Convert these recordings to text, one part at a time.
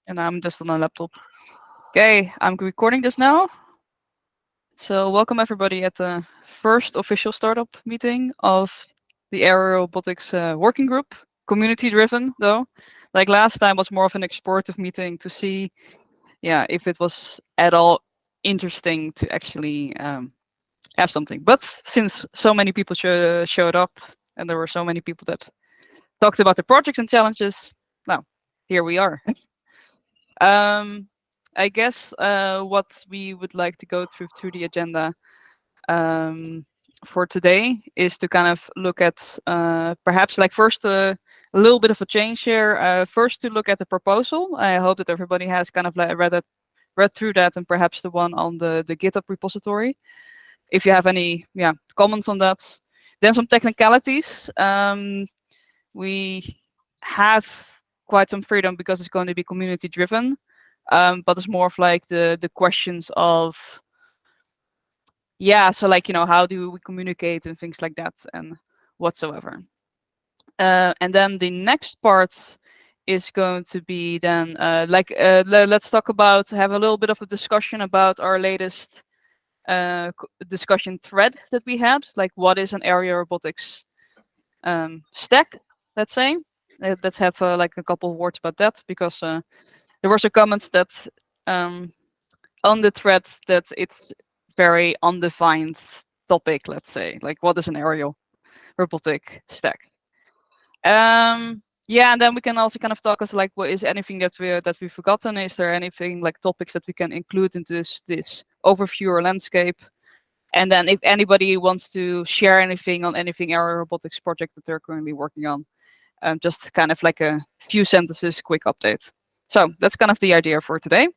And I'm just on a laptop. Okay, I'm recording this now. So welcome everybody at the first official startup meeting of the Aerial Robotics Working Group. Community driven though. Like last time was more of an explorative meeting to see, if it was at all interesting to actually have something. But since so many people showed up and there were so many people that talked about the projects and challenges, now here we are. I guess what we would like to go through the agenda for today is to kind of look at perhaps like first a little bit of a change here. First to look at the proposal. I hope that everybody has kind of like read through that and perhaps the one on the GitHub repository. If you have any comments on that. Then some technicalities. We have quite some freedom because it's going to be community driven. But it's more of like the questions of so like how do we communicate and things like that and whatsoever. And then the next part is going to be then let's talk about have a little bit of a discussion about our latest discussion thread that we had, like what is an aerial robotics stack, let's say. Let's have like a couple of words about that, because there were some comments that on the thread that it's very undefined topic, let's say, like what is an aerial robotic stack. And then we can also kind of talk as like what is anything that we've forgotten. Is there anything like topics that we can include into this overview or landscape? And then if anybody wants to share anything on anything aerial robotics project that they're currently working on, just kind of like a few sentences, quick update. So that's kind of the idea for today.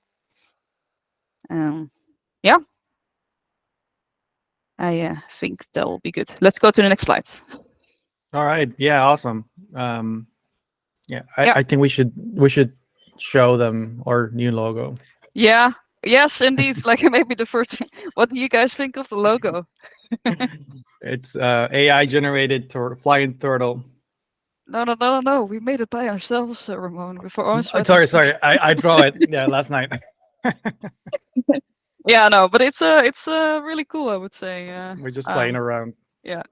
I think that will be good. Let's go to the next slide. All right. Yeah. Awesome. I think we should show them our new logo. Yeah. Yes, indeed. Like maybe the first thing. What do you guys think of the logo? It's AI generated flying turtle. No. We made it by ourselves, Ramon. Before Sorry. I draw it. Yeah, last night. Yeah, no, but it's really cool, I would say. We're just playing around. Yeah,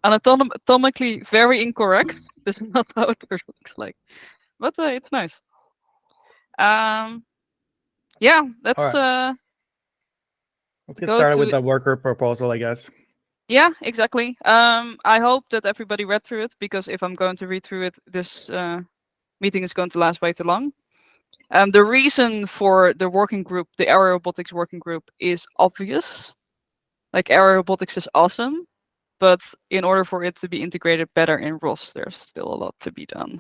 anatomically very incorrect. This is not how it looks like, but it's nice. Yeah, let's Let's get started with the worker proposal, I guess. Yeah, exactly. I hope that everybody read through it, because if I'm going to read through it, this meeting is going to last way too long. The reason for the working group, the Aerial Robotics Working Group, is obvious. Like, aerial robotics is awesome, but in order for it to be integrated better in ROS, there's still a lot to be done,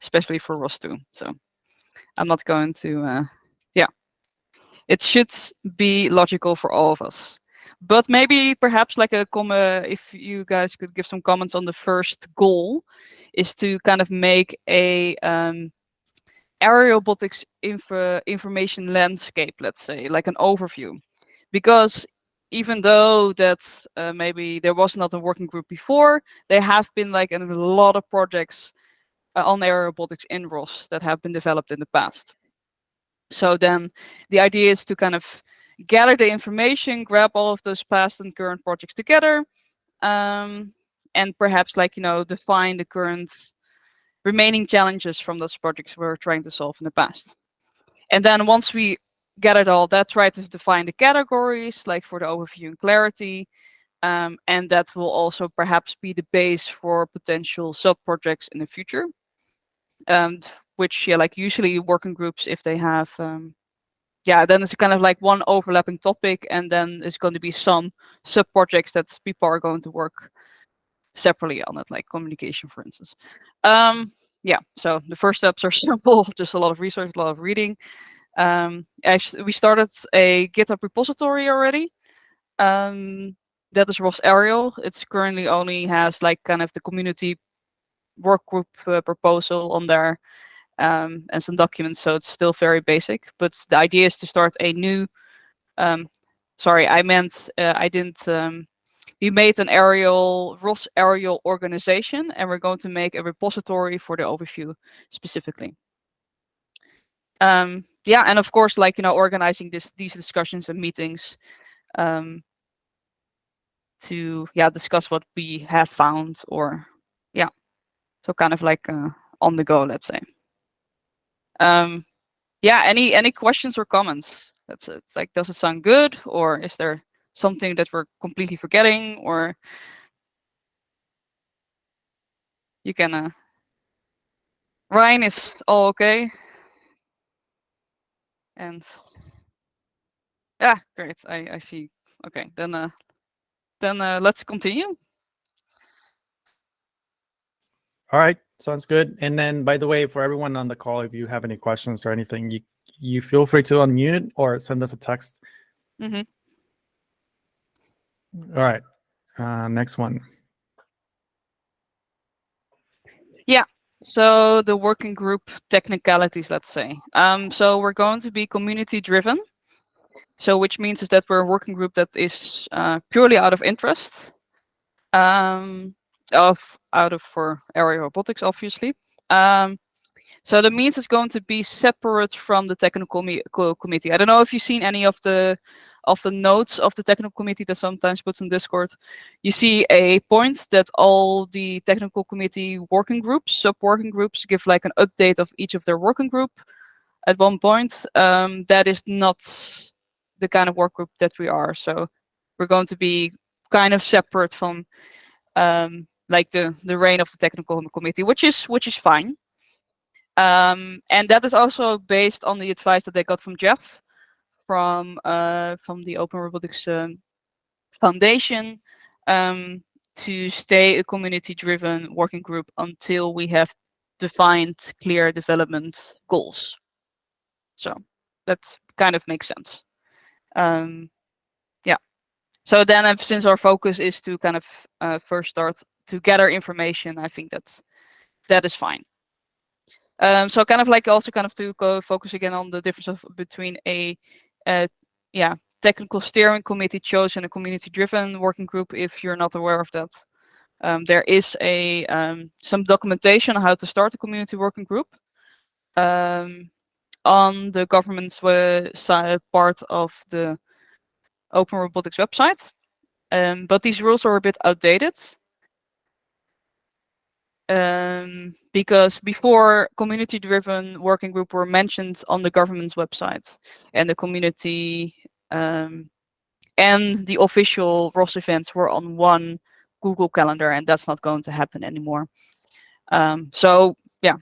especially for ROS 2. So I'm not going to, it should be logical for all of us. But maybe perhaps like if you guys could give some comments on the first goal, is to kind of make a aerial robotics information landscape, let's say, like an overview. Because even though that maybe there was not a working group before, there have been like a lot of projects on aerial robotics in ROS that have been developed in the past. So then the idea is to kind of gather the information, grab all of those past and current projects together, and perhaps like, define the current remaining challenges from those projects we're trying to solve in the past. And then once we gathered all that, try to define the categories, like for the overview and clarity, and that will also perhaps be the base for potential sub-projects in the future. Which, like usually working groups, if they have, then it's kind of like one overlapping topic, and then there's going to be some sub-projects that people are going to work separately on it, like communication, for instance. So the first steps are simple, just a lot of research, a lot of reading. Actually, we started a GitHub repository already. That is ROS Aerial. It's currently only has like kind of the community work group proposal on there, and some documents, so it's still very basic. But the idea is to start a new. Sorry, I meant I didn't. We made an ROS Aerial organization, and we're going to make a repository for the overview specifically. Yeah, and of course, like organizing these discussions and meetings to discuss what we have found, or so kind of like on the go, let's say. Yeah, any questions or comments? That's it. It's like, does it sound good, or is there something that we're completely forgetting, or you can Ryan is all okay, and yeah, great. I see. Okay, then let's continue. All right, sounds good. And then, by the way, for everyone on the call, if you have any questions or anything, you feel free to unmute or send us a text. Mm-hmm. All right, next one. Yeah. So the working group technicalities, let's say. So we're going to be community driven. So which means is that we're a working group that is purely out of interest, out of for aerial robotics, obviously. So that means it's going to be separate from the technical committee. I don't know if you've seen any of the notes of the technical committee that sometimes puts in Discord. You see a point that all the technical committee working groups, sub-working groups, give like an update of each of their working group at one point. That is not the kind of work group that we are. So we're going to be kind of separate from like the reign of the technical committee, which is fine. And that is also based on the advice that they got from Jeff from the Open Robotics Foundation, to stay a community-driven working group until we have defined clear development goals. So that kind of makes sense. Yeah. So then, since our focus is to kind of first start to gather information, I think that is fine. So kind of like also kind of to go focus again on the difference between a technical steering committee chosen and a community-driven working group. If you're not aware of that, there is some documentation on how to start a community working group on the government's part of the Open Robotics website. But these rules are a bit outdated. Because before, community-driven working group were mentioned on the government's website, and the community and the official ROS events were on one Google Calendar, and that's not going to happen anymore. So yeah,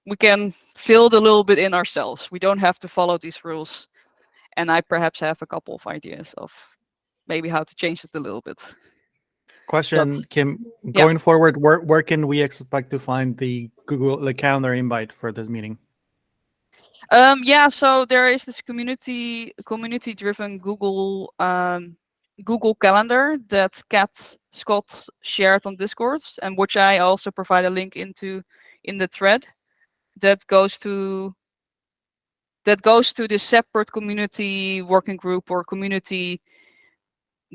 we can fill it a little bit in ourselves. We don't have to follow these rules, and I perhaps have a couple of ideas of maybe how to change it a little bit. Question, Kim, going forward, where can we expect to find the calendar invite for this meeting? Yeah, so there is this community-driven Google Google Calendar that Kat Scott shared on Discord, and which I also provide a link into in the thread. That goes to the separate community working group or community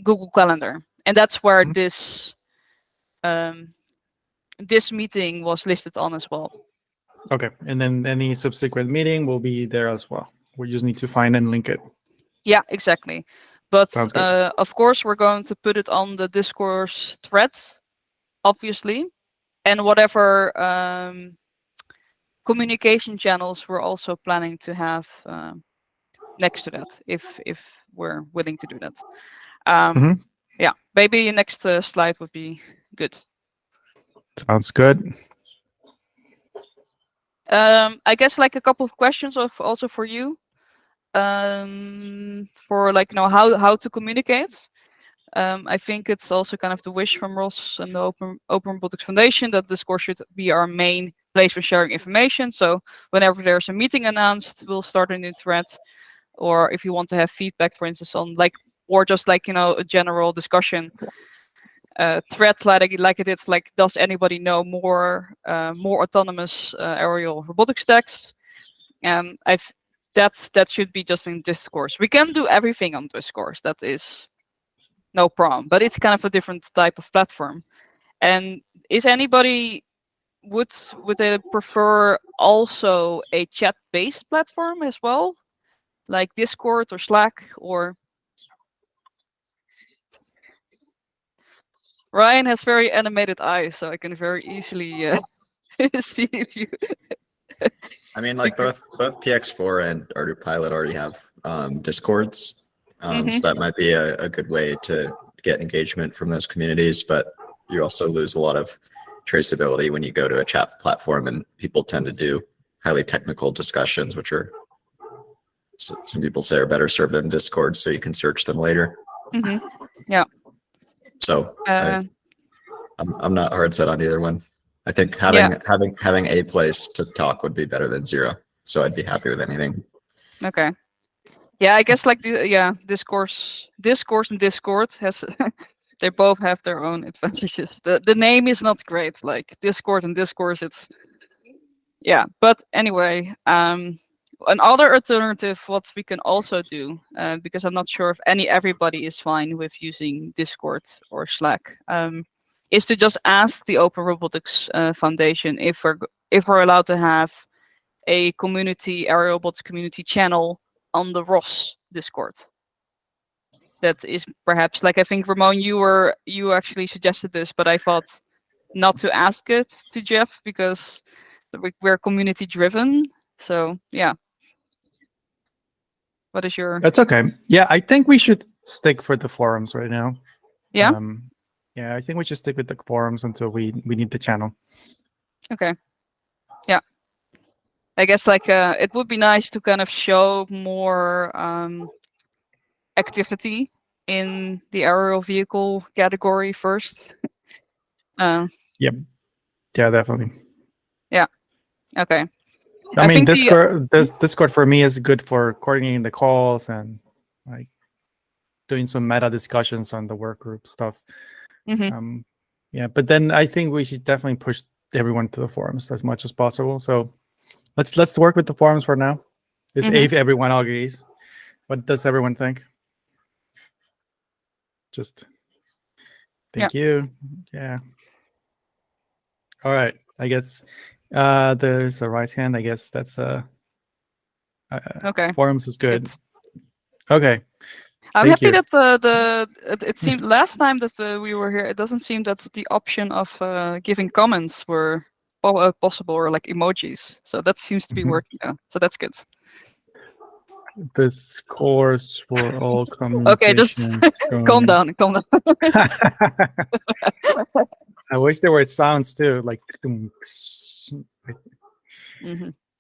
Google Calendar, and that's where this meeting was listed on as well. Okay, and then any subsequent meeting will be there as well. We just need to find and link it. Yeah, exactly. But of course, we're going to put it on the discourse threads, obviously, and whatever communication channels we're also planning to have next to that, if we're willing to do that. Yeah, maybe next slide would be good. Sounds good. I guess like a couple of questions also for you, for like how to communicate. I think it's also kind of the wish from ROS and the Open Robotics Foundation that Discord should be our main place for sharing information. So whenever there's a meeting announced, we'll start a new thread. Or if you want to have feedback, for instance, on or just like a general discussion thread, like it is like, does anybody know more autonomous aerial robotics text? And that should be just in Discourse. We can do everything on Discourse. That is no problem, but it's kind of a different type of platform. And is anybody would they prefer also a chat-based platform as well, like Discord or Slack? Or Ryan has very animated eyes, so I can very easily see if you. I mean, like both PX4 and Ardu Pilot already have Discords, so that might be a good way to get engagement from those communities. But you also lose a lot of traceability when you go to a chat platform, and people tend to do highly technical discussions, which are some people say are better served in Discord, so you can search them later. Yeah. So I'm not hard set on either one. I think having a place to talk would be better than zero. So I'd be happy with anything. Okay. Yeah, I guess like Discourse and Discord has they both have their own advantages. The name is not great, like Discord and Discourse. It's but anyway, another alternative, what we can also do, because I'm not sure if everybody is fine with using Discord or Slack, is to just ask the Open Robotics Foundation if we're allowed to have a community, aerial robotics community channel on the ROS Discord. That is perhaps, like, I think Ramon, you actually suggested this, but I thought not to ask it to Jeff because we're community driven. So yeah. What is your? That's okay. Yeah, I think we should stick for the forums right now. Yeah. I think we should stick with the forums until we need the channel. Okay. Yeah. I guess like it would be nice to kind of show more activity in the aerial vehicle category first. Yep. Yeah, definitely. Yeah. Okay. I mean, Discord for me is good for coordinating the calls and like doing some meta discussions on the work group stuff. But then I think we should definitely push everyone to the forums as much as possible. So let's work with the forums for now. If everyone agrees. What does everyone think? Just thank you. Yeah. All right. I guess there's a right hand. I guess that's okay. Forums is good. Okay. I'm happy that it seemed last time that we were here, it doesn't seem that the option of giving comments were possible, or like emojis. So that seems to be working now. So that's good. This course for all communications. Okay, just calm down. I wish there were sounds too, like.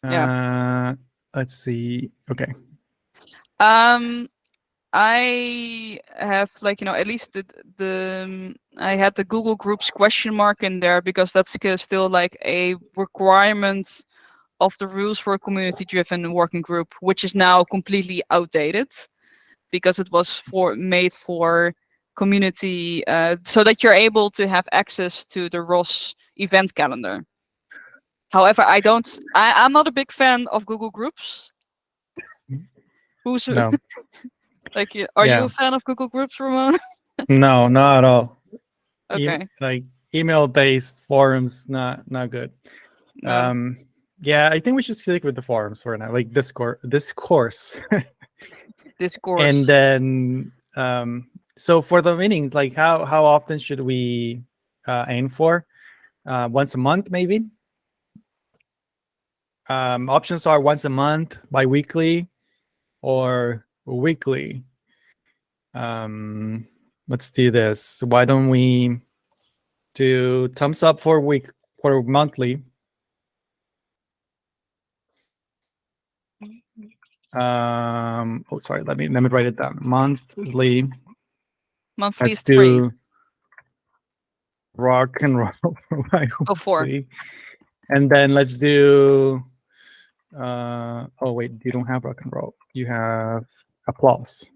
Yeah. Let's see. Okay. I have, like, at least I had the Google Groups question mark in there because that's still like a requirement of the rules for a community-driven working group, which is now completely outdated because it was made for community, so that you're able to have access to the ROS event calendar. However, I'm not a big fan of Google Groups. No. Like, are you a fan of Google Groups, Ramon? No, not at all. Okay. Like email-based forums, not good. No. Yeah, I think we should stick with the forums for now, like Discourse. Discourse. And then, so for the meetings, like how often should we aim for? Once a month, maybe. Options are once a month, bi-weekly, or weekly. Let's do this. Why don't we do thumbs up for monthly? Oh, sorry. Let me write it down. Monthly. Monthly Let's is 3. do rock and roll. 4. And then let's do. Oh wait, you don't have rock and roll. You have applause,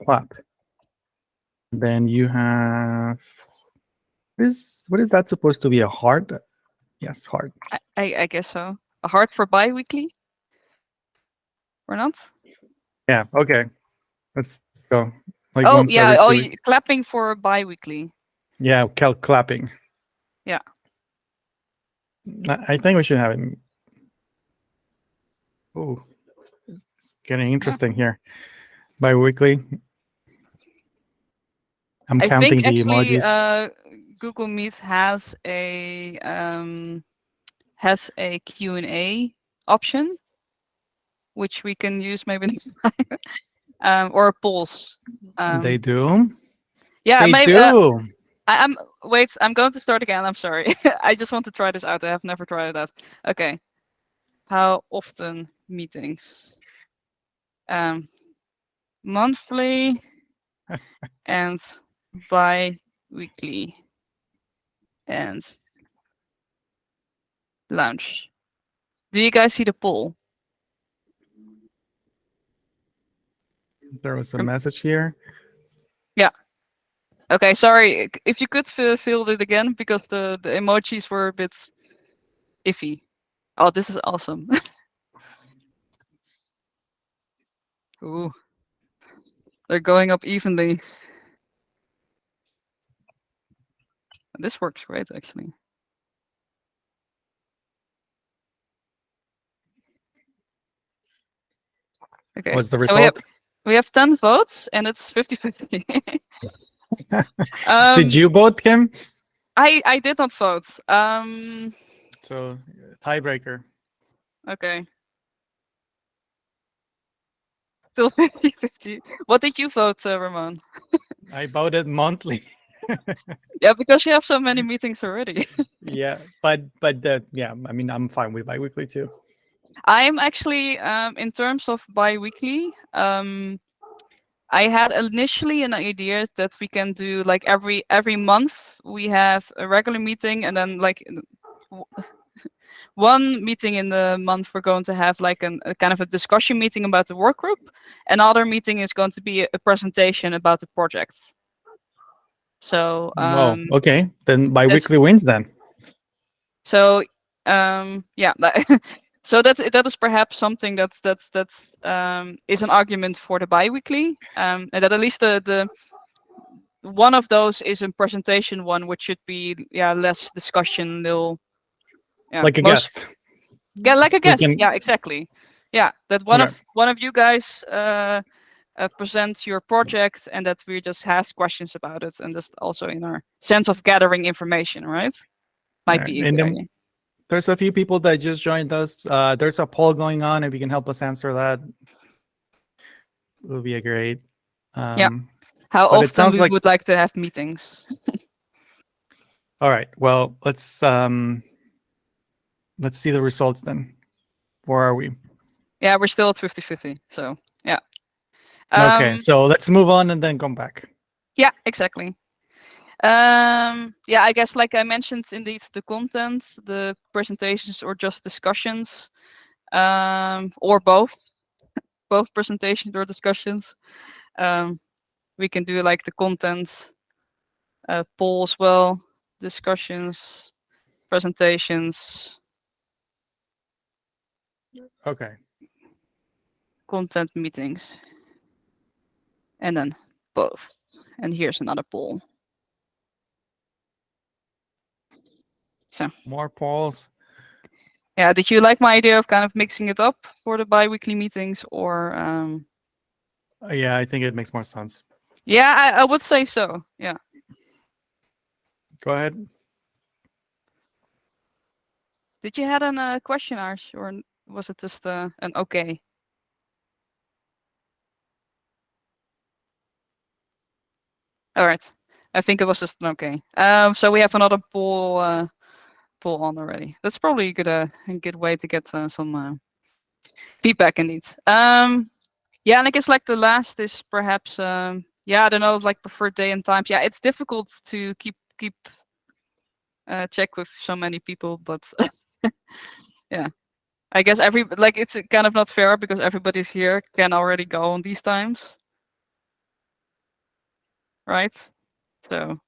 clap. Then you have this. What is that supposed to be? A heart? Yes, heart. I guess so. A heart for bi-weekly? Or not? Yeah. Okay. Let's go. Like once every 2 weeks. Clapping for bi-weekly. Yeah, clapping. Yeah. I think we should have it. Oh, it's getting interesting here. Bi-weekly. I'm I counting think the actually emojis. Google Meet has a Q&A option, which we can use maybe next time, or polls. They do. Yeah, They maybe. do. I'm wait. I'm going to start again. I'm sorry. I just want to try this out. I have never tried that. Okay. How often meetings? Monthly and bi-weekly and lunch. Do you guys see the poll? There was a message here. Yeah. Okay, sorry. If you could fill it again, because the emojis were a bit iffy. Oh, this is awesome. Ooh. They're going up evenly. This works great, actually. Okay. What's the So result? we have 10 votes, and it's 50-50. Did you vote, Kim? I did not vote. So tiebreaker. Okay. Still 50-50. What did you vote, Ramon? I voted monthly. Yeah, because you have so many meetings already. Yeah, but yeah, I mean, I'm fine with bi-weekly too. I'm actually, in terms of bi-weekly, I had initially an idea that we can do like every month we have a regular meeting, and then like one meeting in the month we're going to have like a kind of a discussion meeting about the work group. Another meeting is going to be a presentation about the project. So okay, then bi-weekly wins then. So yeah, so that is perhaps something that's is an argument for the biweekly, and that at least the one of those is a presentation one, which should be less discussion. They'll Like a guest. Like a guest. can... Yeah, exactly. Yeah, that one of you guys present your project, and that we just ask questions about it, and just also in our sense of gathering information, right? Might be a good idea. There's a few people that just joined us. There's a poll going on. If you can help us answer that, it would be great. Yeah. How often we would like to have meetings. All right. Well, let's see the results then. Where are we? Yeah, we're still at 50-50. So yeah. Okay, so let's move on and then come back. Yeah, exactly. Yeah, I guess like I mentioned, indeed, the content, the presentations, or just discussions, or both presentations or discussions. We can do like the content poll as well, discussions, presentations. Okay. Content meetings. And then both. And here's another poll. So more polls. Yeah, did you like my idea of kind of mixing it up for the bi-weekly meetings, or yeah, I think it makes more sense. Yeah, I would say so. Yeah. Go ahead. Did you have a question, Ars, or was it just an okay? All right. I think it was just an okay. So we have another poll on already. That's probably a good way to get some feedback indeed. Yeah, and I guess like the last is perhaps yeah, I don't know, like preferred day and times. Yeah, it's difficult to keep check with so many people, but yeah, I guess it's kind of not fair because everybody's here can already go on these times, right? So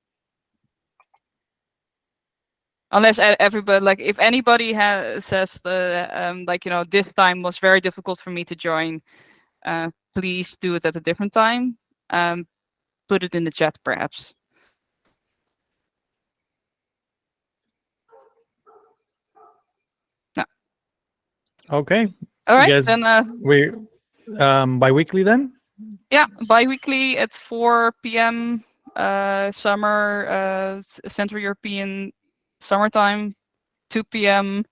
unless everybody, like if anybody says the like, you know, this time was very difficult for me to join, please do it at a different time. Put it in the chat perhaps. Okay. All right, Yes. then We bi-weekly then. yeah, bi-weekly at 4 p.m. Summer Central European summertime, 2 p.m.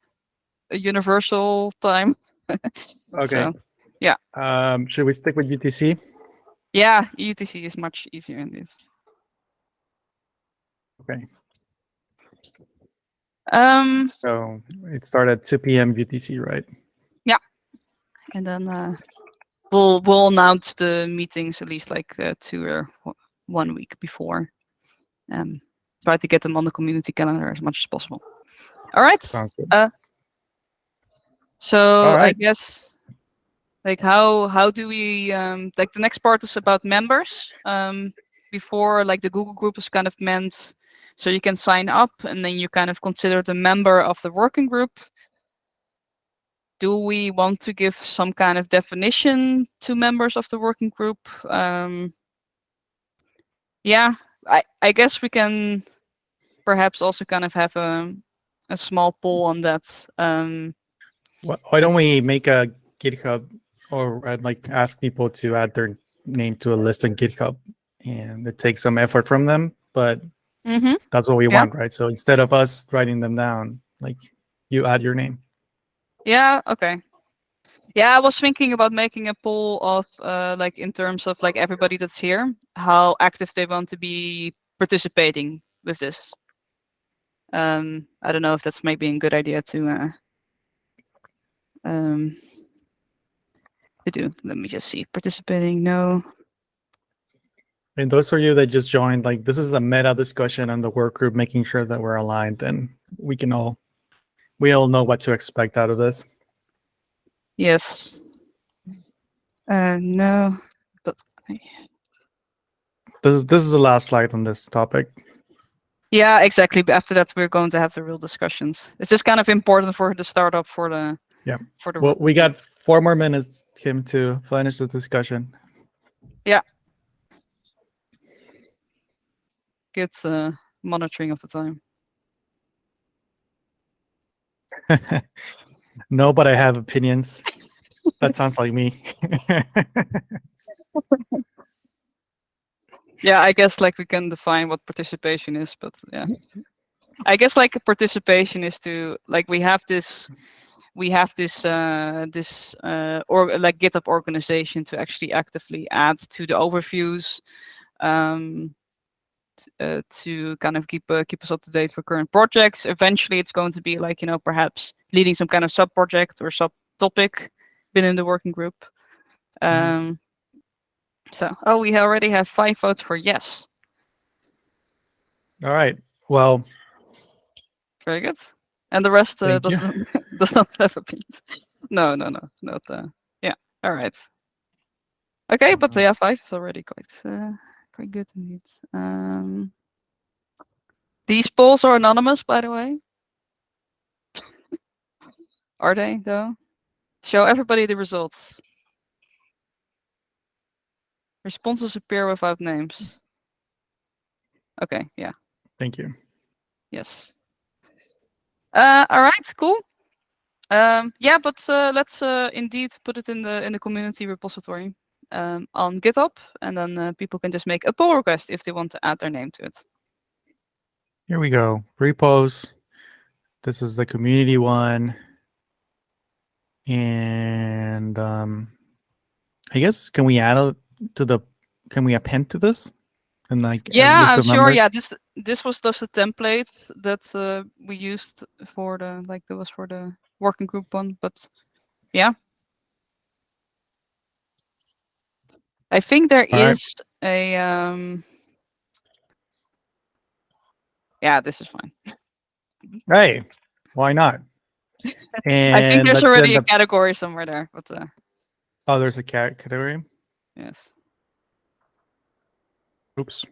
Universal time. Okay. So yeah. Should we stick with UTC? Yeah, UTC is much easier indeed. Okay. So it started at 2 p.m. UTC, right? and then we'll announce the meetings at least like 2 or 1 week before. Try to get them on the community calendar as much as possible. All right. Sounds good. So All I right. guess like how do we like the next part is about members. Before like the Google group is kind of meant so you can sign up and then you kind of consider the member of the working group. Do we want to give some kind of definition to members of the working group? Yeah, I guess we can perhaps also kind of have a small poll on that. Why don't we make a GitHub or like ask people to add their name to a list on GitHub, and it takes some effort from them, but that's what we Yeah. want, right? So instead of us writing them down, like you add your name. Yeah, okay. Yeah, I was thinking about making a poll of like in terms of like everybody that's here, how active they want to be participating with this. I don't know if that's maybe a good idea to do. Let me just see. Participating, no. And those of you that just joined, like this is a meta discussion on the work group, making sure that we're aligned and we all know what to expect out of this. Yes. No, but This is the last slide on this topic. yeah, exactly. But after that, we're going to have the real discussions. It's just kind of important for the startup for the Well, we got 4 more minutes, Kim, to finish this discussion. Yeah. Good monitoring of the time. No, but I have opinions. That sounds like me. Yeah, I guess like we can define what participation is, but yeah. I guess like participation is to like we have this or like GitHub organization to actually actively add to the overviews to kind of keep us up to date for current projects. Eventually it's going to be like, perhaps leading some kind of sub project or sub topic within the working group. So we already have 5 votes for yes. All right. Well, very good. And the rest Thank you. does not have opinions. No, not. Yeah. All right. Okay, but yeah, 5 is already quite good indeed. These polls are anonymous, by the way. Are they though? Show everybody the results. Responses appear without names. Okay, yeah. Thank you. Yes. All right, cool. Yeah, but let's indeed put it in the community repository on GitHub, and then people can just make a pull request if they want to add their name to it. Here we go. Repos. This is the community one. And I guess can we append to this? And like yeah, list I'm of sure. members? Yeah, this was just a template that we used for the working group one, but yeah. I think there is a yeah, this is fine. Hey, why not? And I think there's let's already send a category somewhere there, but oh, there's a category. yes. Oops.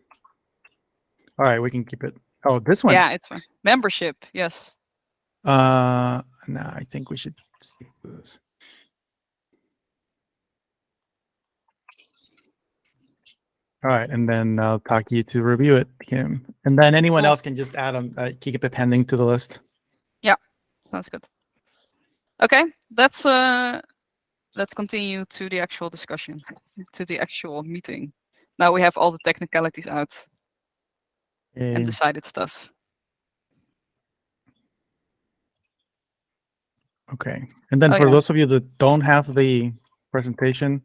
All right, we can keep it. Oh, this one. Yeah, it's fine. Membership, yes. No, I think we should stick with this. All right, and then I'll talk you to review it, Kim. And then anyone else can just add them, keep it pending to the list. Yeah, sounds good. Okay, let's continue to the actual discussion, to the actual meeting. Now we have all the technicalities out and decided stuff. Okay, and then Oh, for yeah. those of you that don't have the presentation,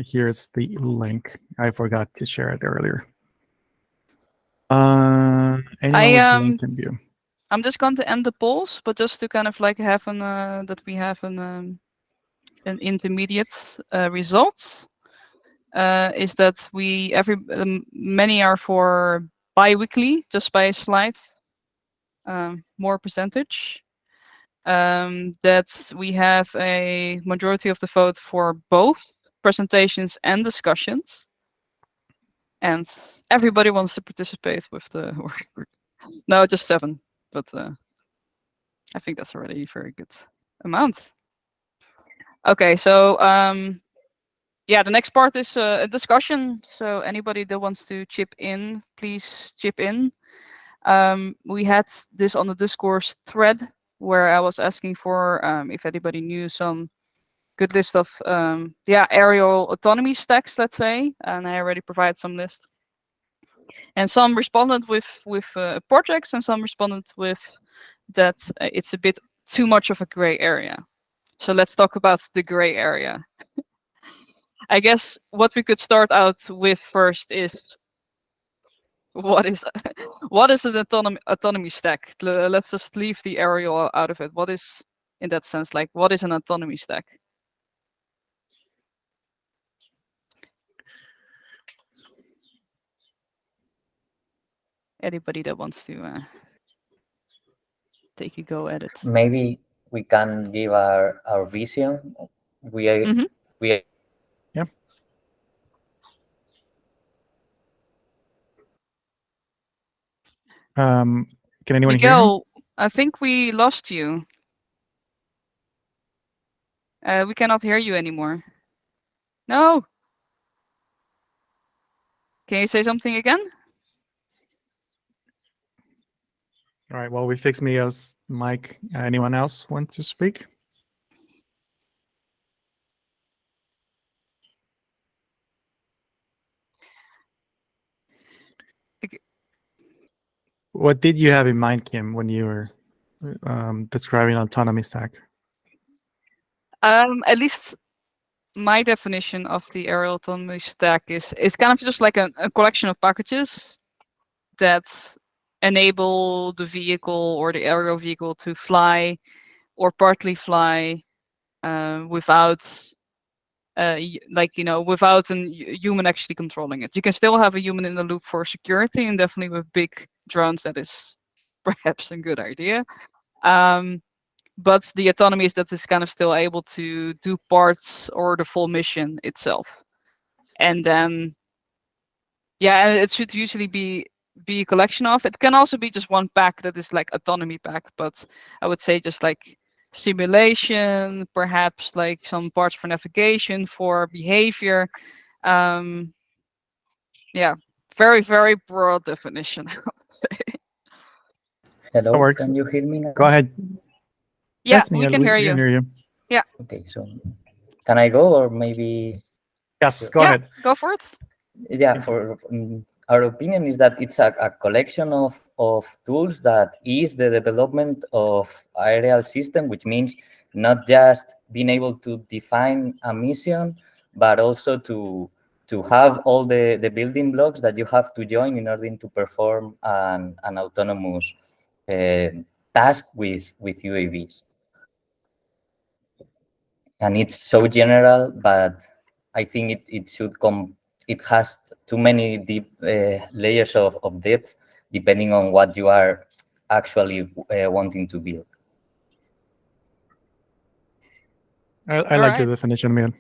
here's the link. I forgot to share it earlier. Anyone with link can view. I'm just going to end the polls, but just to kind of like have an that we have an intermediate result is that we many are for bi-weekly, just by a slight more percentage. That we have a majority of the vote for both presentations and discussions, and everybody wants to participate with the working group. No, just 7, but I think that's already a very good amount. Okay, so yeah, the next part is a discussion. So anybody that wants to chip in, please chip in. We had this on the discourse thread where I was asking for if anybody knew some good list of aerial autonomy stacks, let's say, and I already provided some list. And some responded with projects, and some responded with that it's a bit too much of a gray area. So let's talk about the gray area. I guess what we could start out with first is what is an autonomy stack? Let's just leave the aerial out of it. What is, in that sense, like what is an autonomy stack? Anybody that wants to take a go at it? Maybe we can give our vision. We are Yeah. Can anyone hear him? Miguel, I think we lost you. We cannot hear you anymore. No. Can you say something again? All right. Well, we fixed Mio's mic. Anyone else want to speak? What did you have in mind, Kim, when you were describing autonomy stack? At least my definition of the aerial autonomy stack is kind of just like a collection of packages that enable the vehicle or the aerial vehicle to fly or partly fly without without a human actually controlling it. You can still have a human in the loop for security, and definitely with big drones that is perhaps a good idea. But the autonomy is that it's kind of still able to do parts or the full mission itself. And then, yeah, it should usually be a collection of. It can also be just one pack that is like autonomy pack, but I would say just like simulation, perhaps like some parts for navigation, for behavior. Yeah, very, very broad definition. Hello, That works. can you hear me now? Go ahead. Yeah, Yes, we Miguel, can hear you. hear you. Yeah. Okay, so can I go or maybe? Yes, go ahead. Go for it. Yeah, for our opinion is that it's a collection of tools that is the development of aerial system, which means not just being able to define a mission, but also to have all the building blocks that you have to join in order to perform an autonomous task with UAVs. And it's so general, but I think it should come. It has too many deep layers of depth, depending on what you are actually wanting to build. I like your definition, man.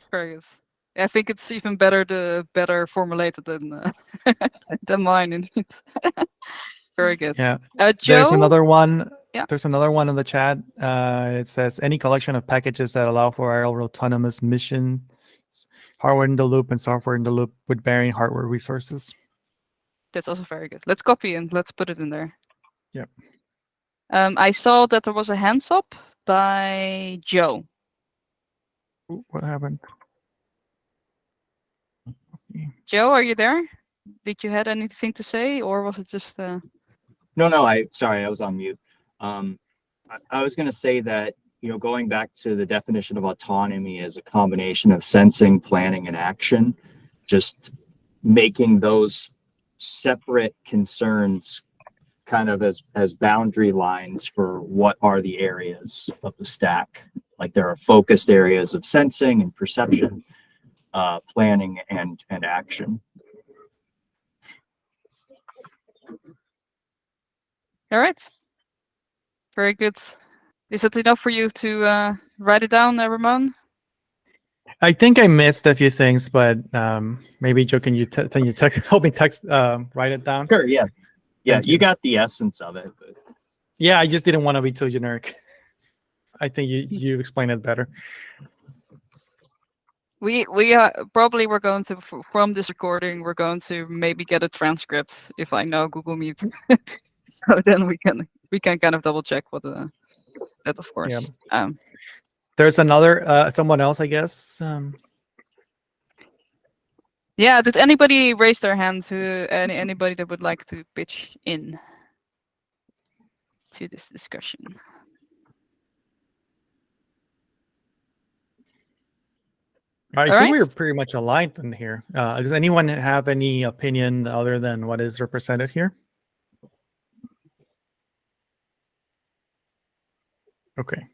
Very good. I think it's even better formulated than than mine. Indeed. Very good. Yeah. Joe? There's another one. Yeah. There's another one in the chat. It says any collection of packages that allow for aerial autonomous missions, hardware in the loop and software in the loop with varying hardware resources. That's also very good. Let's copy and let's put it in there. Yep. I saw that there was a hands up. by Joe. Ooh, what happened? Joe, are you there? Did you had anything to say, or was it just? No. Sorry, I was on mute. I was going to say that, going back to the definition of autonomy as a combination of sensing, planning, and action, just making those separate concerns kind of as boundary lines for what are the areas of the stack. Like there are focused areas of sensing and perception, planning, and action. All right. Very good. Is that enough for you to write it down, Ramon? I think I missed a few things, but maybe Joe, can you help me write it down? Sure, yeah. Thank You got the essence of it. But... Yeah, I just didn't want to be too generic. I think you explained it better. We probably we're going to from this recording we're going to maybe get a transcript if I know Google Meet. So then we can kind of double check what that of course. Yeah. There's another someone else, I guess. Yeah, did anybody raise their hands? Anybody that would like to pitch in to this discussion? I think we're pretty much aligned in here. Does anyone have any opinion other than what is represented here? Okay.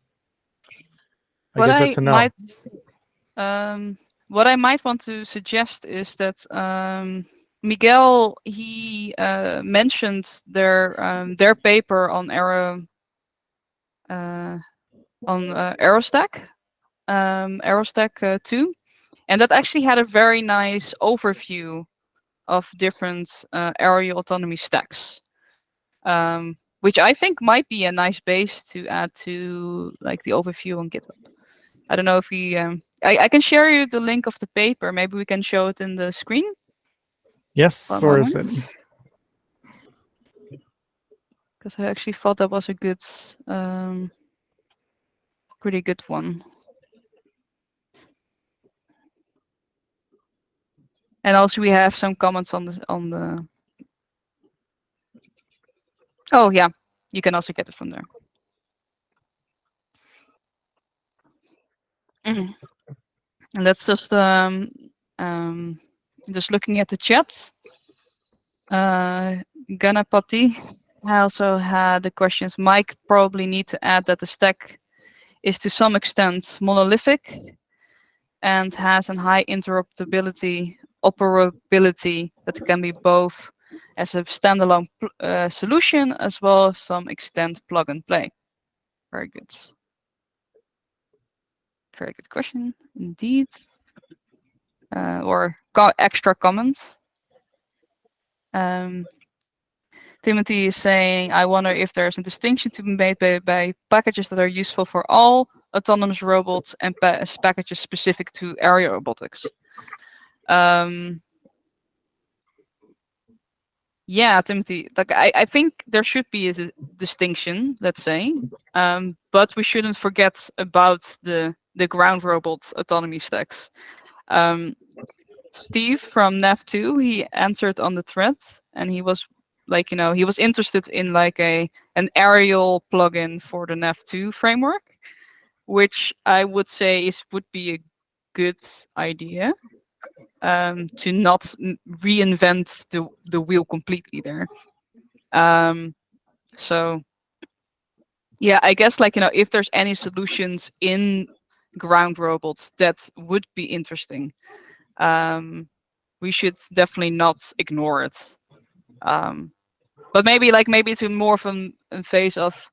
I guess that's a no. What I might want to suggest is that Miguel he mentioned their paper on Aerostack, Aerostack 2, and that actually had a very nice overview of different aerial autonomy stacks, which I think might be a nice base to add to like the overview on GitHub. I don't know if we. I can share you the link of the paper. Maybe we can show it in the screen. Yes, or is it? Because I actually thought that was a good, pretty good one. And also we have some comments on the. Oh yeah, you can also get it from there. And that's just looking at the chat. Ganapati also had the questions. Mike probably need to add that the stack is to some extent monolithic and has a high operability that can be both as a standalone solution as well as some extent plug and play. Very good. Very good question indeed. Or extra comments. Timothy is saying, I wonder if there's a distinction to be made by packages that are useful for all autonomous robots and packages specific to aerial robotics. Yeah, Timothy, like I think there should be a distinction, let's say, but we shouldn't forget about the ground robot autonomy stacks. Steve from NAV2, he answered on the thread, and he was like, he was interested in like an aerial plugin for the NAV2 framework, which I would say would be a good idea. To not reinvent the wheel completely there. So yeah, I guess like, if there's any solutions in ground robots that would be interesting, we should definitely not ignore it. But maybe it's more from a phase of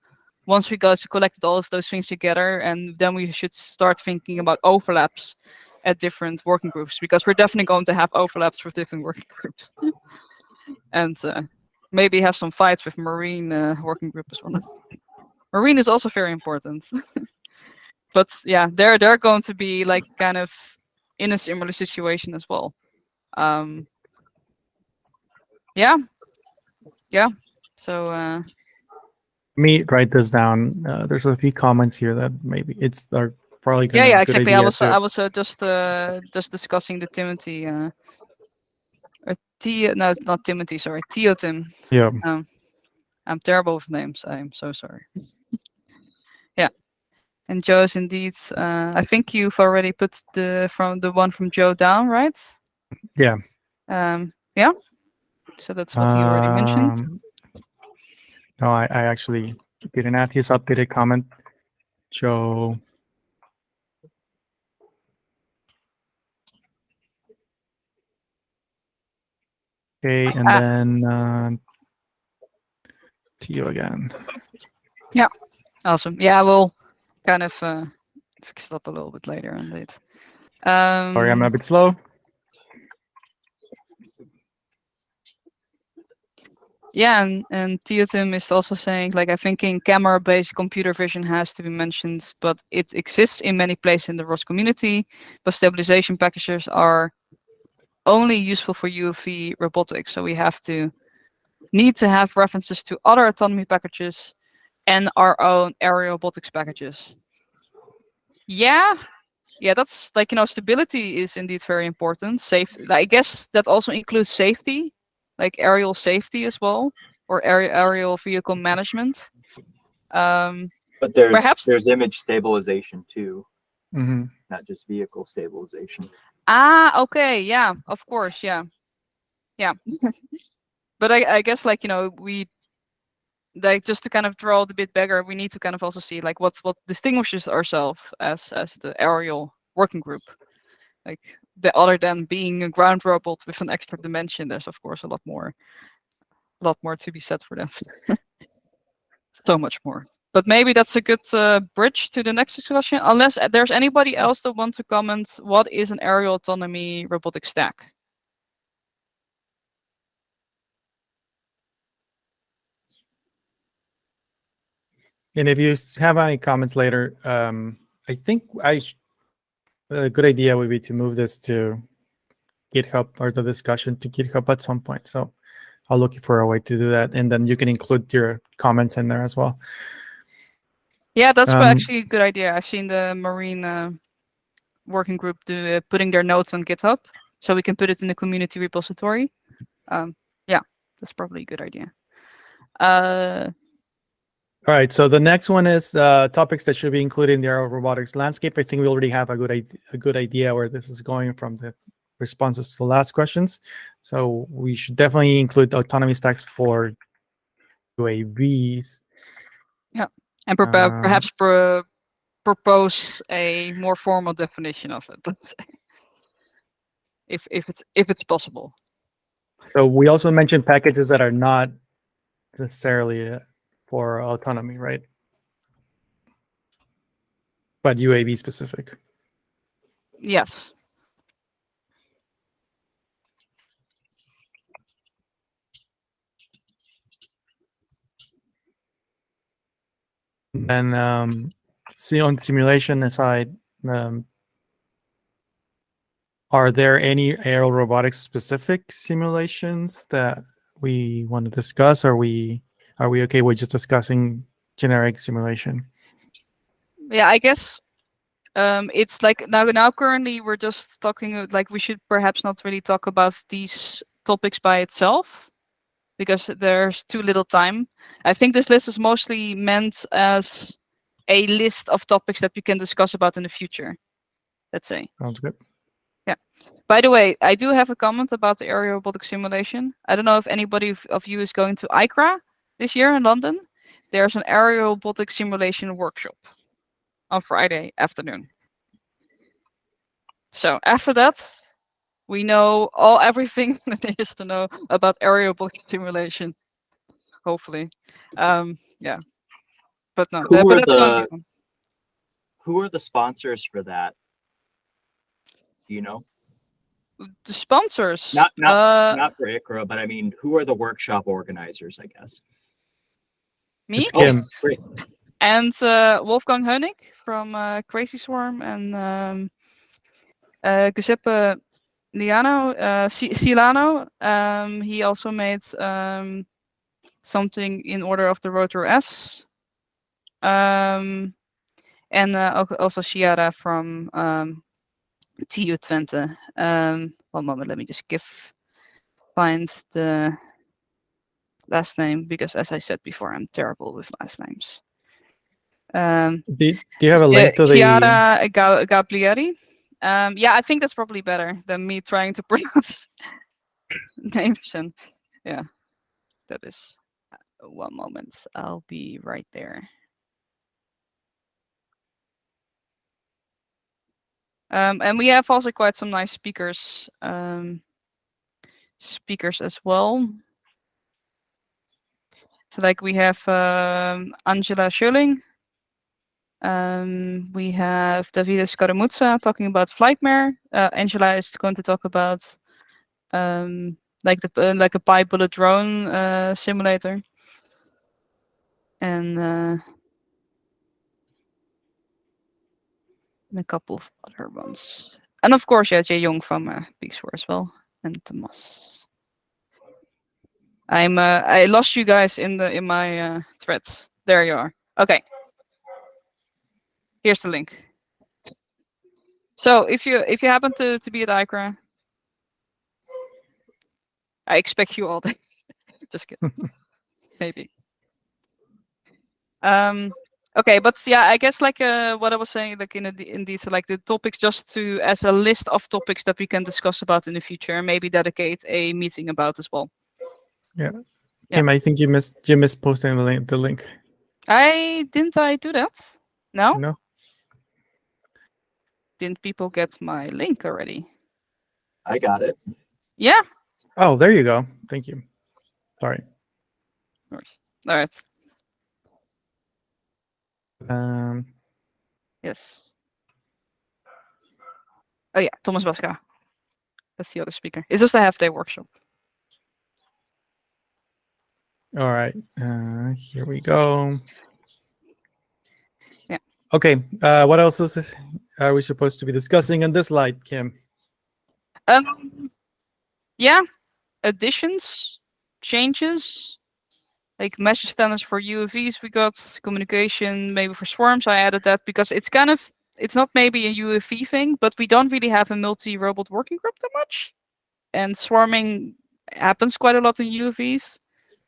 once we collected all of those things together, and then we should start thinking about overlaps at different working groups, because we're definitely going to have overlaps with different working groups. And maybe have some fights with Marine working group as well. Marine is also very important. But yeah, they're going to be like kind of in a similar situation as well. Yeah. So me write this down. There's a few comments here that maybe are probably Yeah, gonna yeah, good exactly. idea I was just discussing the Timothy or no, it's not Timothy, sorry, Tim. Yeah. I'm terrible with names. I'm so sorry. Yeah. And Joe is indeed I think you've already put the one from Joe down, right? Yeah. Yeah. So that's what he already mentioned. No, I actually didn't add his updated comment. Joe. Okay, and then to you again. Yeah. Awesome. Yeah, we'll kind of fix it up a little bit later indeed. Sorry, I'm a bit slow. Yeah, and Theotim is also saying, like, I think in camera-based computer vision has to be mentioned, but it exists in many places in the ROS community, but stabilization packages are only useful for UAV robotics. So we need to have references to other autonomy packages and our own aerial robotics packages. Yeah, that's like, stability is indeed very important. I guess that also includes safety, like aerial safety as well, or aerial vehicle management. But Perhaps. there's image stabilization too, Mm-hmm. not just vehicle stabilization. Okay, yeah, of course, yeah. But I guess, like, we, like, just to kind of draw it a bit bigger, we need to kind of also see, like, what distinguishes ourselves as the aerial working group. Like, other than being a ground robot with an extra dimension, there's of course a lot more to be said for that. So much more. But maybe that's a good bridge to the next discussion, unless there's anybody else that wants to comment. What is an aerial autonomy robotic stack? And if you have any comments later, I think a good idea would be to move this to GitHub, or the discussion to GitHub at some point. So I'll look for a way to do that, and then you can include your comments in there as well. Yeah, that's actually a good idea. I've seen the Marine working group putting their notes on GitHub, so we can put it in the community repository. Yeah, that's probably a good idea. All right, so the next one is topics that should be included in the aerial robotics landscape. I think we already have a good idea where this is going from the responses to the last questions. So we should definitely include autonomy stacks for UAVs. Yeah, and perhaps propose a more formal definition of it, if it's possible. So we also mentioned packages that are not necessarily for autonomy, right? But UAV specific. Yes. And see, on simulation aside, are there any aerial robotics specific simulations that we want to discuss? Are we okay with just discussing generic simulation? Yeah, I guess it's like now currently we're just talking, like, we should perhaps not really talk about these topics by itself because there's too little time. I think this list is mostly meant as a list of topics that we can discuss about in the future, let's say. Sounds good. Yeah. By the way, I do have a comment about the aerial robotic simulation. I don't know if anybody of you is going to ICRA this year in London. There's an aerial robotic simulation workshop on Friday afternoon. So after that, we know everything there is to know about aerial robotic simulation. Hopefully, yeah. But no, Who but are that's going to be fun. Who are the sponsors for that? Do you know? The sponsors. Not for ICRA, but I mean, who are the workshop organizers? I guess. Me. Kim. Great. And Wolfgang Hoenig from Crazy Swarm, and Giuseppe Silano. He also made something in order of the rotor S. And also Chiara from TU Twente. 1 moment, let me just find the last name, because as I said before, I'm terrible with last names. Do you have a link to the? Chiara Gablieri. Yeah, I think that's probably better than me trying to pronounce names. And yeah, that is 1 moment. I'll be right there. And we have also quite some nice speakers as well. So like we have Angela Schulling. We have Davide Scaramuzza talking about Flightmare. Angela is going to talk about like a pi bullet drone simulator. And a couple of other ones. And of course, yeah, Jay Young from Peace4 as well, and Tomas. I lost you guys in my threads. There you are. Okay. Here's the link. So if you happen to be at ICRA, I expect you all day. Just kidding. Maybe. Okay, but yeah, I guess like what I was saying, like in detail, like the topics, just to as a list of topics that we can discuss about in the future, and maybe dedicate a meeting about as well. Yeah. Kim, I think you missed posting the link. I do that? No? No. Didn't people get my link already? I got it. Yeah. Oh, there you go. Thank you. Sorry. All right. Yes. Oh yeah, Thomas Baska. That's the other speaker. It's just a half-day workshop. All right. Here we go. Yeah. Okay. What else are we supposed to be discussing on this slide, Kim? Yeah. Additions, changes, like message standards for UAVs. We got communication maybe for swarms. I added that because it's not maybe a UAV thing, but we don't really have a multi-robot working group that much. And swarming happens quite a lot in UAVs.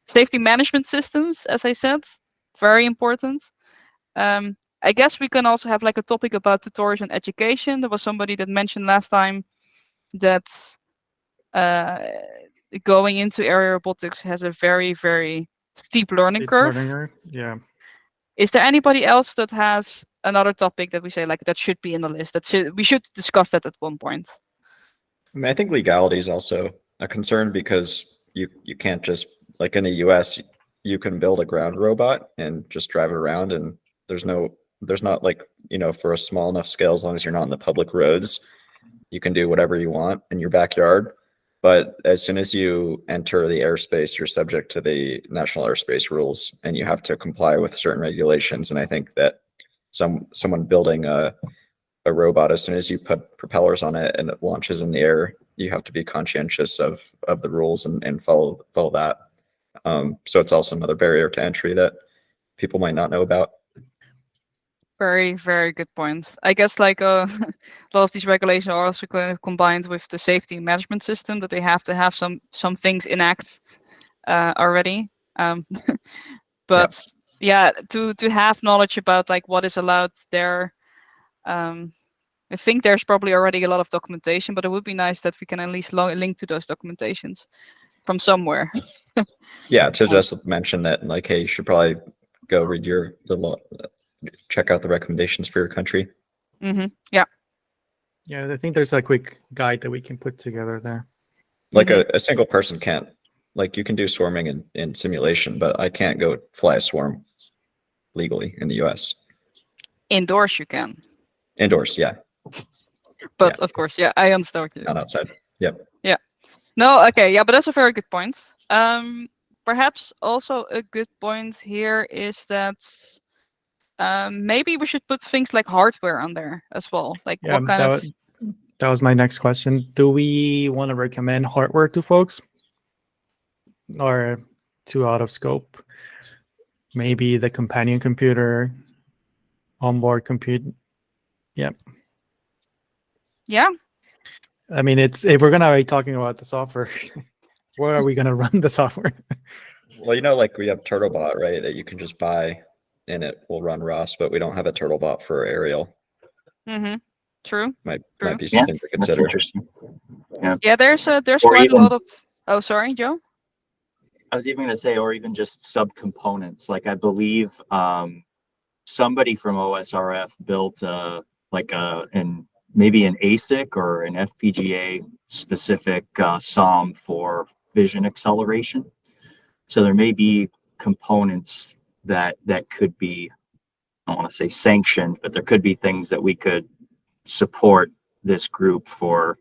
Safety management systems, as I said, very important. I guess we can also have like a topic about tutorials and education. There was somebody that mentioned last time that going into aerial robotics has a very, very steep learning curve. Yeah. Is there anybody else that has another topic that we say like that should be in the list? We should discuss that at one point. I mean, I think legality is also a concern because you can't just, like in the US, you can build a ground robot and just drive it around, and there's not like, for a small enough scale, as long as you're not on the public roads, you can do whatever you want in your backyard. But as soon as you enter the airspace, you're subject to the national airspace rules, and you have to comply with certain regulations. And I think that someone building a robot, as soon as you put propellers on it and it launches in the air, you have to be conscientious of the rules and follow that. So it's also another barrier to entry that people might not know about. Very, very good point. I guess like a lot of these regulations are also kind of combined with the safety management system, that they have to have some things enact already. But yeah, to have knowledge about like what is allowed there. I think there's probably already a lot of documentation, but it would be nice that we can at least link to those documentations from somewhere. Yeah, to just mention that, like, hey, you should probably go read the law, check out the recommendations for your country. Yeah. Yeah, I think there's a quick guide that we can put together there. Like a single person can't, like, you can do swarming in simulation, but I can't go fly a swarm legally in the US. Indoors you can. Indoors, yeah. But of course, yeah, I understand what you Not outside. Yep. Yeah. No, okay, yeah, but that's a very good point. Perhaps also a good point here is that maybe we should put things like hardware on there as well. Like what kind of... That was my next question. Do we want to recommend hardware to folks? Or too out of scope. Maybe the companion computer, onboard compute. Yep. Yeah. I mean, it's if we're gonna be talking about the software, where are we gonna run the software? Well, like we have Turtlebot, right? That you can just buy, and it will run ROS, but we don't have a Turtlebot for Aerial. Mm-hmm. True. Might True. be Yeah, something to that's consider. interesting. Yeah, there's Or quite a even- lot of. Oh, sorry, Joe. I was even going to say, or even just subcomponents. Like I believe somebody from OSRF built maybe an ASIC or an FPGA specific SOM for vision acceleration. So there may be components that could be, I don't want to say sanctioned, but there could be things that we could support this group for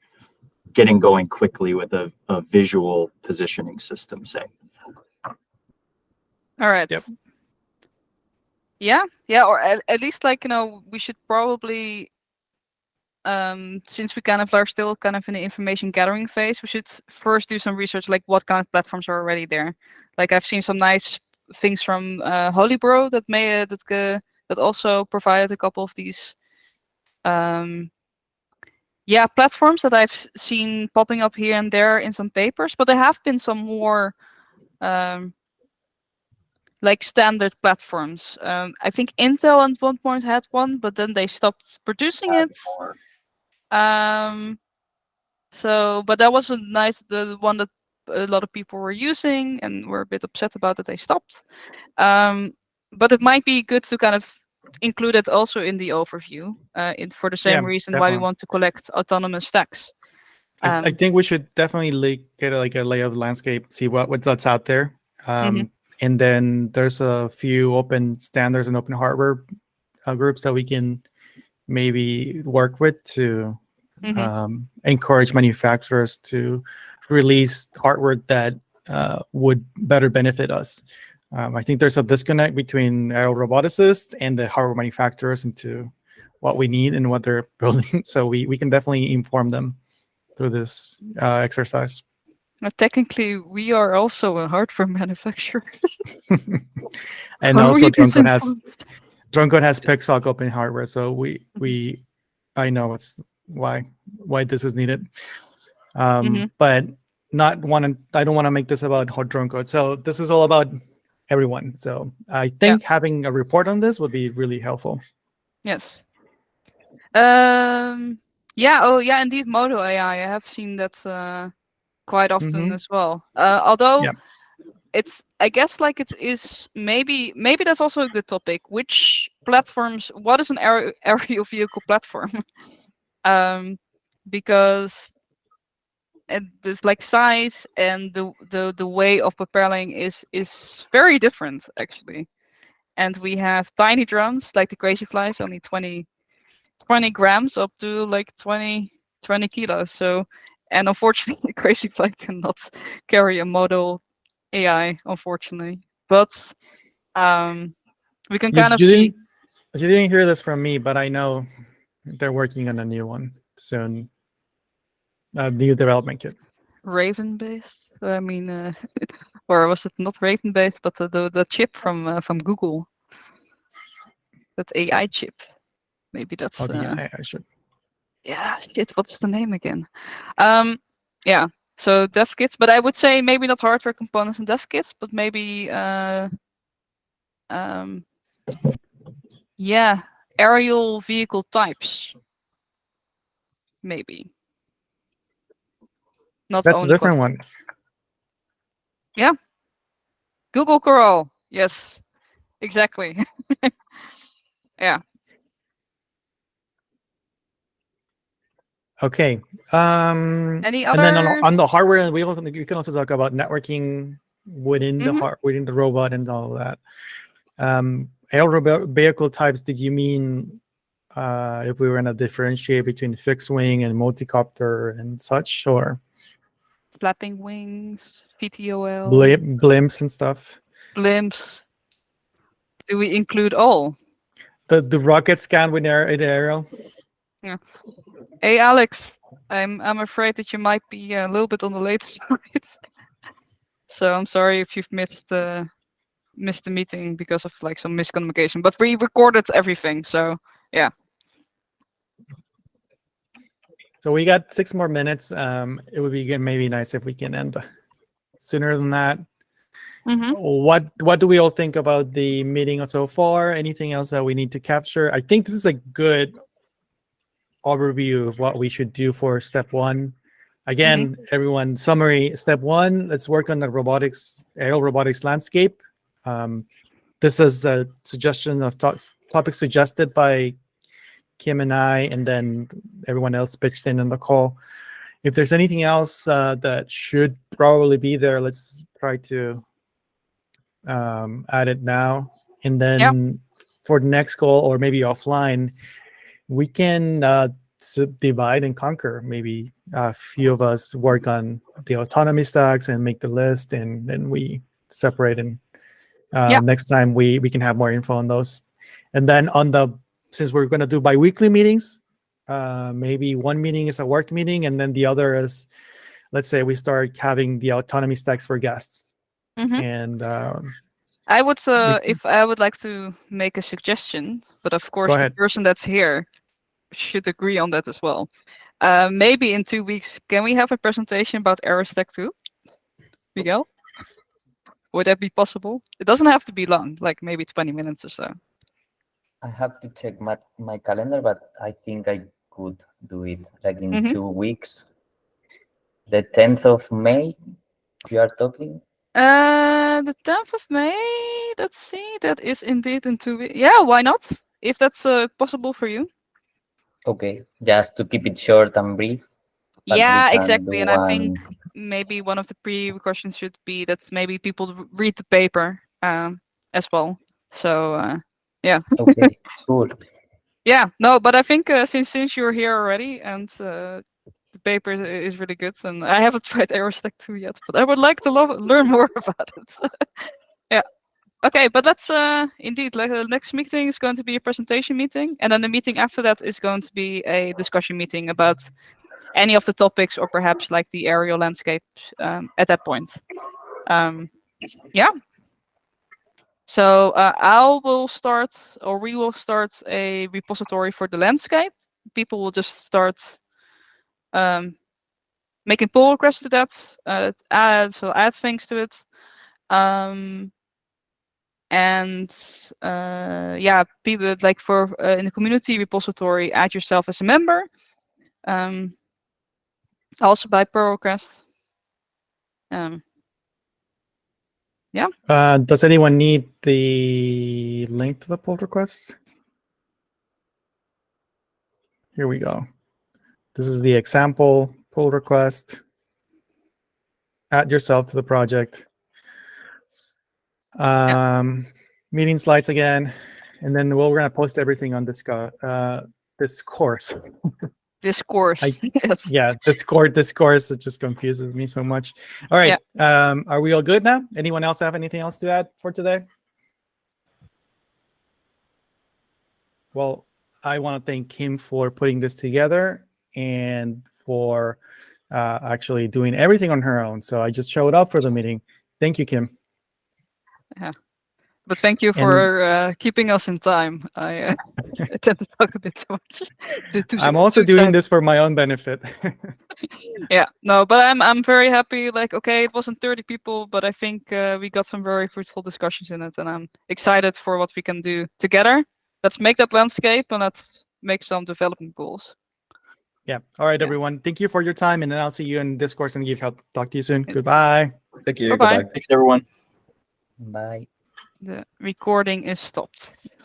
getting going quickly with a visual positioning system, say. All right. Yep. Yeah, yeah, or at least like we should probably, since we kind of are still kind of in the information gathering phase, we should first do some research, like what kind of platforms are already there. Like I've seen some nice things from Holybro that also provided a couple of these platforms that I've seen popping up here and there in some papers, but there have been some more like standard platforms. I think Intel at one point had one, but then they stopped producing it. But that was the one that a lot of people were using and were a bit upset about that they stopped. But it might be good to kind of include it also in the overview, for the same reason why we definitely. want to collect autonomous stacks. I think we should definitely get a lay of the landscape, see what's out there. And then there's a few open standards and open hardware groups that we can maybe work with to encourage manufacturers to release hardware that would better benefit us. I think there's a disconnect between aerial roboticists and the hardware manufacturers into what we need and what they're building. So we can definitely inform them through this exercise. Technically, we are also a hardware manufacturer. And Are also we DroneCode has PixOC open hardware, so I know it's why this is needed. But I don't want to make this about DroneCode. So this is all about everyone. So I think having a report on this would be really helpful. Yes. Yeah, indeed, Modo AI. I have seen that quite often as well. Although I guess like it is maybe that's also a good topic. Which platforms? What is an aerial vehicle platform? Because this like size and the way of propelling is very different actually. And we have tiny drones like the Crazy Flies, only 20 grams up to like 20 kilos. So, and unfortunately, Crazy Fly cannot carry a model AI, unfortunately. But we can kind of see. You didn't hear this from me, but I know they're working on a new one soon. A new development kit. Raven based. I mean, or was it not Raven based, but the chip from Google? That AI chip. Maybe that's. I should. Yeah, shit. What's the name again? Yeah. So dev kits, but I would say maybe not hardware components and dev kits, but maybe aerial vehicle types. Maybe. Not That's only a different one. Yeah. Google Coral. Yes. Exactly. Yeah. Okay. Any other? And then on the hardware, you can also talk about networking within within the robot and all of that. Aerial vehicle types. Did you mean if we were going to differentiate between fixed wing and multicopter and such, or Flapping wings, VTOL, blimps and stuff? blimps. Do we include all? The rocket scan with aerial. Yeah. Hey Alex, I'm afraid that you might be a little bit on the late side. So I'm sorry if you've missed the meeting because of like some miscommunication. But we recorded everything, so yeah. So we got 6 more minutes. It would be maybe nice if we can end sooner than that. Mm-hmm. What do we all think about the meeting so far? Anything else that we need to capture? I think this is a good overview of what we should do for step 1. Again, everyone, summary. Step 1, let's work on the aerial robotics landscape. This is a suggestion of topics suggested by Kim and I, and then everyone else pitched in the call. If there's anything else that should probably be there, let's try to add it now. And then for the next call, or maybe offline, we can divide and conquer. Maybe a few of us work on the autonomy stacks and make the list, and then we separate. And next time we can have more info on those. And then since we're going to do bi-weekly meetings, maybe one meeting is a work meeting, and then the other is, let's say we start having the autonomy stacks for guests. And I would, if I would like to make a suggestion, but of course the person that's here should agree on that as well. Maybe in 2 weeks, can we have a presentation about Aerostack 2? Miguel? Would that be possible? It doesn't have to be long, like maybe 20 minutes or so. I have to check my calendar, but I think I could do it like in 2 weeks. The 10th of May, you are talking? The 10th of May, let's see, that is indeed in 2 weeks. Yeah, why not? If that's possible for you. Okay, just to keep it short and brief. Yeah, exactly. And I think maybe one of the prerequisites should be that maybe people read the paper as well. So yeah. Okay, cool. Yeah, no, but I think since you're here already and the paper is really good, and I haven't tried Aerostack 2 yet, but I would like to learn more about it. Yeah. Okay, but that's indeed, like the next meeting is going to be a presentation meeting, and then the meeting after that is going to be a discussion meeting about any of the topics, or perhaps like the aerial landscape at that point. Yeah. So we will start a repository for the landscape. People will just start making pull requests to that, add things to it. Yeah, people like for in the community repository, add yourself as a member. Also by pull request. Yeah. Does anyone need the link to the pull requests? Here we go. This is the example pull request. Add yourself to the project. Meeting slides again, and then we're going to post everything on this course. Discourse. Yes. Yeah, discourse. It just confuses me so much. All right. Yeah. Are we all good now? Anyone else have anything else to add for today? Well, I want to thank Kim for putting this together and for actually doing everything on her own. So I just showed up for the meeting. Thank you, Kim. Yeah. But thank you for keeping us in time. I tend to talk a bit too much. I'm also doing this for my own benefit. Yeah, no, but I'm very happy. Like, okay, it wasn't 30 people, but I think we got some very fruitful discussions in it, and I'm excited for what we can do together. Let's make that landscape, and let's make some development goals. Yeah. All right, everyone. Thank you for your time, and then I'll see you in Discourse and Give Help. Talk to you soon. Yes. Goodbye. Thank you. Bye-bye. Goodbye. Thanks, everyone. Bye. The recording is stopped.